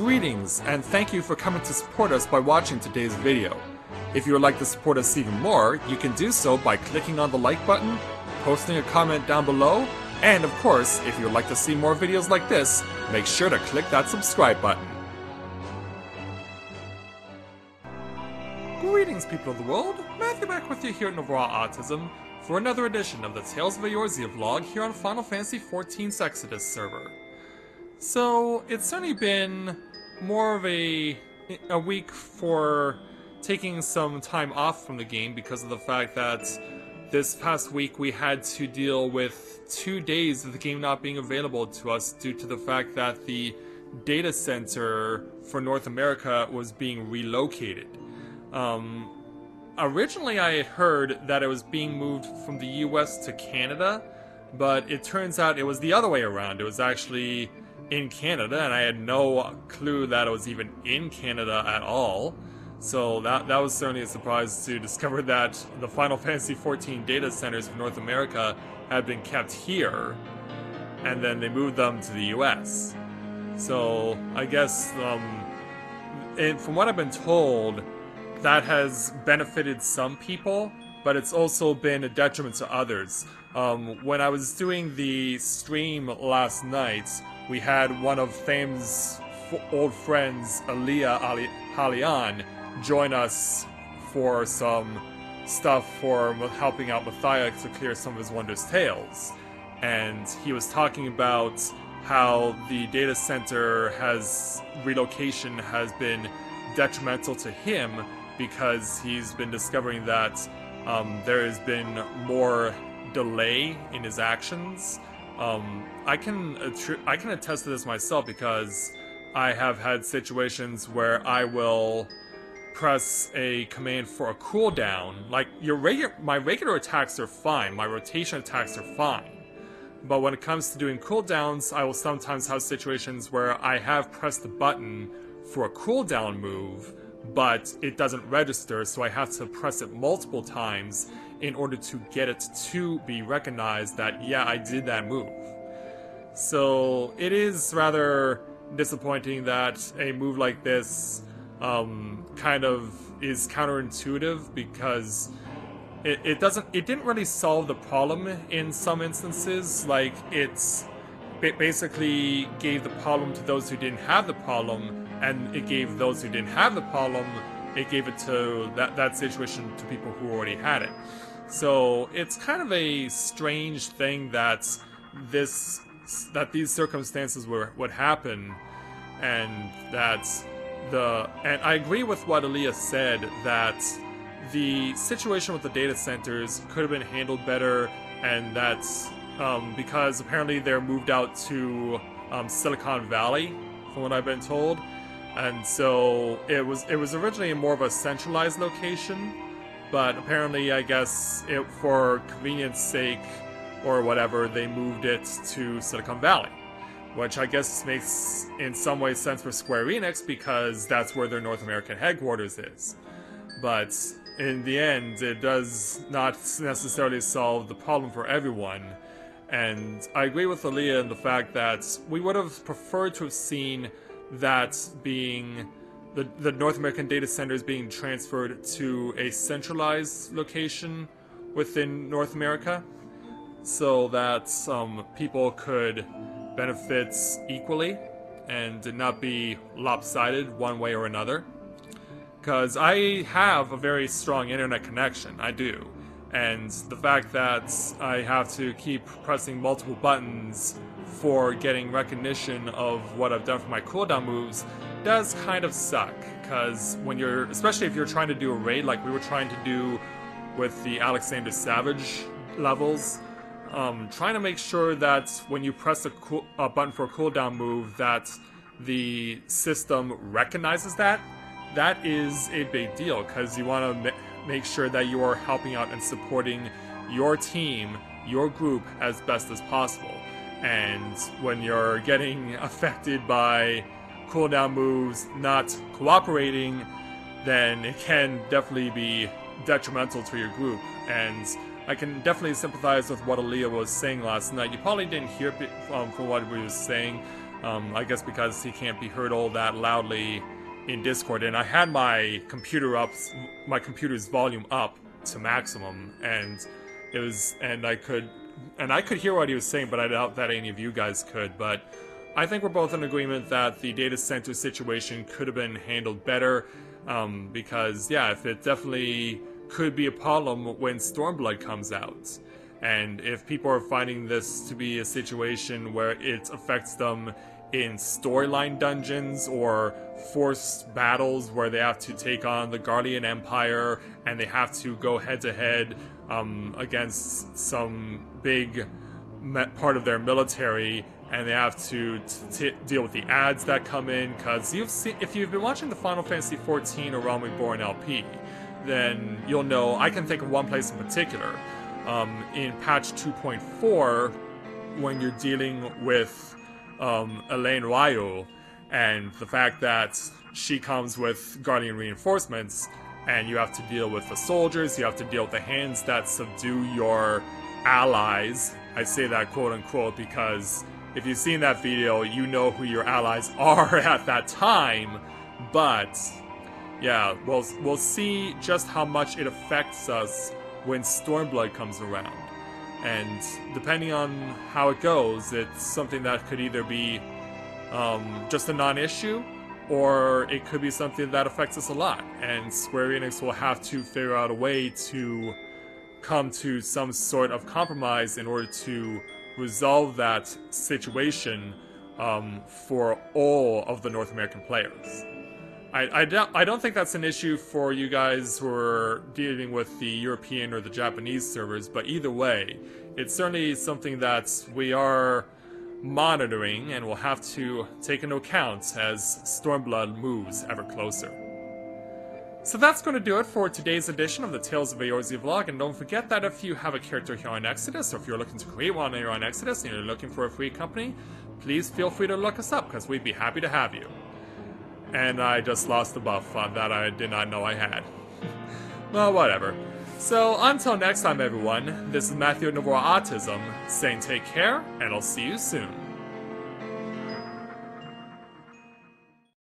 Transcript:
Greetings, and thank you for coming to support us by watching today's video. If you would like to support us even more, you can do so by clicking on the like button, posting a comment down below, and of course, if you would like to see more videos like this, make sure to click that subscribe button. Greetings, people of the world. Matthew back with you here at Overall Autism for another edition of the Tales of Eorzea vlog here on Final Fantasy XIV's Exodus server. So, it's certainly been more of a week for taking some time off from the game because of the fact that this past week we had to deal with 2 days of the game not being available to us due to the fact that the data center for North America was being relocated. Originally I heard that it was being moved from the US to Canada, but it turns out it was the other way around. It was actually in Canada, and I had no clue that it was even in Canada at all. So that was certainly a surprise to discover that the Final Fantasy XIV data centers for North America had been kept here, and then they moved them to the US. So I guess, from what I've been told, that has benefited some people, but it's also been a detriment to others. When I was doing the stream last night, we had one of Thame's old friends, Halian, join us for some stuff for helping out Matthias to clear some of his Wondrous Tales. And he was talking about how the data center relocation has been detrimental to him because he's been discovering that there has been more delay in his actions. I can attest to this myself because I have had situations where I will press a command for a cooldown. Like my regular attacks are fine, my rotation attacks are fine. But when it comes to doing cooldowns, I will sometimes have situations where I have pressed the button for a cooldown move, but it doesn't register, so I have to press it multiple times in order to get it to be recognized that, yeah, I did that move. So it is rather disappointing that a move like this kind of is counterintuitive because it didn't really solve the problem in some instances. Like, it basically gave the problem to those who didn't have the problem, and it gave those who didn't have the problem, it gave it to that situation to people who already had it. So it's kind of a strange thing that these circumstances would happen, and and I agree with what Aaliyah said, that the situation with the data centers could have been handled better, and that's because apparently they're moved out to Silicon Valley, from what I've been told. And so it was originally more of a centralized location, but apparently, I guess, for convenience sake or whatever, they moved it to Silicon Valley, which I guess makes in some ways sense for Square Enix because that's where their North American headquarters is. But in the end, it does not necessarily solve the problem for everyone. And I agree with Aaliyah in the fact that we would have preferred to have seen that being the North American data centers being transferred to a centralized location within North America, so that people could benefit equally and did not be lopsided one way or another. Because I have a very strong internet connection, I do. And the fact that I have to keep pressing multiple buttons for getting recognition of what I've done for my cooldown moves does kind of suck. Because especially if you're trying to do a raid like we were trying to do with the Alexander Savage levels, trying to make sure that when you press a button for a cooldown move that the system recognizes that is a big deal, because you want to make sure that you are helping out and supporting your team, your group, as best as possible. And when you're getting affected by cooldown moves not cooperating, then it can definitely be detrimental to your group. And I can definitely sympathize with what Aaliyah was saying last night. You probably didn't hear it from what we was saying, I guess because he can't be heard all that loudly in Discord, and I had my computer's volume up to maximum, and I could hear what he was saying, but I doubt that any of you guys could. But I think we're both in agreement that the data center situation could have been handled better, because yeah, if it definitely could be a problem when Stormblood comes out, and if people are finding this to be a situation where it affects them in storyline dungeons or forced battles where they have to take on the Guardian Empire and they have to go head-to-head against some big part of their military, and they have to deal with the ads that come in, because if you've been watching the Final Fantasy XIV or Realm Reborn LP, then you'll know, I can think of one place in particular, in patch 2.4, when you're dealing with Elaine Ryu, and the fact that she comes with Guardian reinforcements, and you have to deal with the soldiers, you have to deal with the hands that subdue your allies. I say that quote-unquote because if you've seen that video, you know who your allies are at that time, but yeah, we'll see just how much it affects us when Stormblood comes around. And depending on how it goes, it's something that could either be just a non-issue, or it could be something that affects us a lot. And Square Enix will have to figure out a way to come to some sort of compromise in order to resolve that situation for all of the North American players. I don't think that's an issue for you guys who are dealing with the European or the Japanese servers, but either way, it's certainly something that we are monitoring and will have to take into account as Stormblood moves ever closer. So that's going to do it for today's edition of the Tales of Eorzea vlog, and don't forget that if you have a character here on Exodus, or if you're looking to create one here on Exodus and you're looking for a free company, please feel free to look us up, because we'd be happy to have you. And I just lost the buff that I did not know I had. Well, whatever. So, until next time everyone, this is Matthew Navora Autism, saying take care, and I'll see you soon.